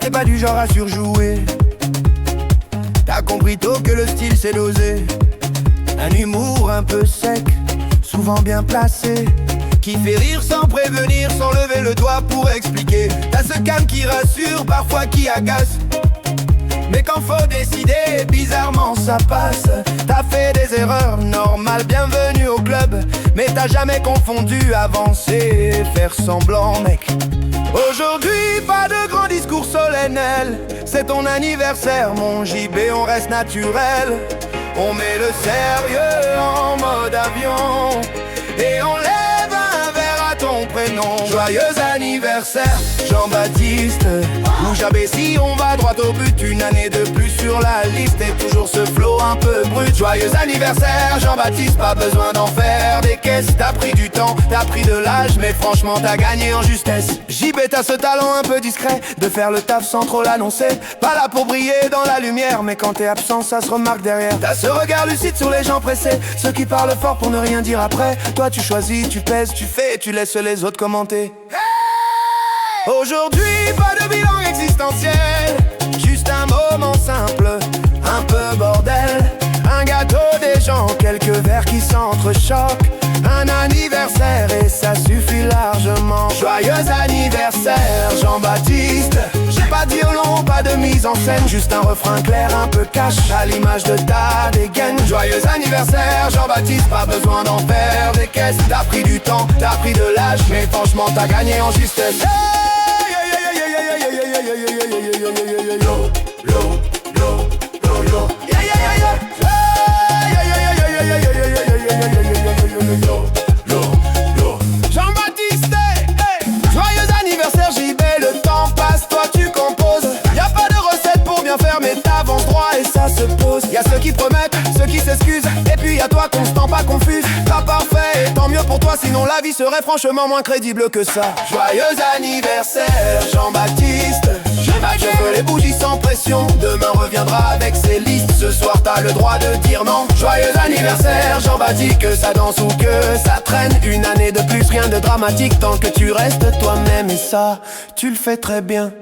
t'es pas du genre à surjouer. T'as compris tôt que le style c'est dosé. Un humour un peu sec, souvent bien placé, qui fait rire sans prévenir, sans lever le doigt pour expliquer. T'as ce calme qui rassure, parfois qui agace, mais quand faut décider, bizarrement ça passe. T'as fait des erreurs, normal, bienvenue au club, mais t'as jamais confondu avancer et faire semblant, mec. Aujourd'hui, pas de grand discours solennel, c'est ton anniversaire, mon JB, on reste naturel. On met le sérieux en mode avion et on lève un verre à ton prénom. Joyeux anniversaire, Jean-Baptiste. Ou j'abaissis, on va droit au but. Une année de plus sur la liste et toujours ce flow un peu brut. Joyeux anniversaire, Jean-Baptiste, pas besoin d'en faire des caisses. T'as pris du temps, t'as pris de l'âge, mais franchement t'as gagné en justesse. JB, t'as ce talent un peu discret de faire le taf sans trop l'annoncer. Pas là pour briller dans la lumière, mais quand t'es absent ça se remarque derrière. T'as ce regard lucide sur les gens pressés, ceux qui parlent fort pour ne rien dire après. Toi tu choisis, tu pèses, tu fais, tu laisses les autres commenter. Aujourd'hui, pas de bilan existentiel, juste un moment simple, un peu bordel. Un gâteau, des gens, quelques verres qui s'entrechoquent. Un anniversaire et ça suffit largement. Joyeux anniversaire, Jean-Baptiste. J'ai pas de violon, pas de mise en scène, juste un refrain clair, un peu cash, à l'image de ta dégaine. Joyeux anniversaire, Jean-Baptiste, pas besoin d'en faire des caisses. T'as pris du temps, t'as pris de l'âge, mais franchement t'as gagné en justesse. Jean-Baptiste, joyeux anniversaire JB, le temps passe, toi tu composes. Y'a pas de recette pour bien faire, mais t'avances droit et ça se pose. Y'a ceux qui promettent, ceux qui s'excusent, et puis y'a toi constant, pas confus. Pas parfait, et tant mieux pour toi, sinon la vie serait franchement moins crédible que ça. Joyeux anniversaire Jean-Baptiste. Je veux les bougies sans pression, demain reviendra avec ses listes. Ce soir t'as le droit de dire non. Joyeux anniversaire Jean-Baptiste, que ça danse ou que ça traîne. Une année de plus, rien de dramatique tant que tu restes toi-même. Et ça, tu le fais très bien.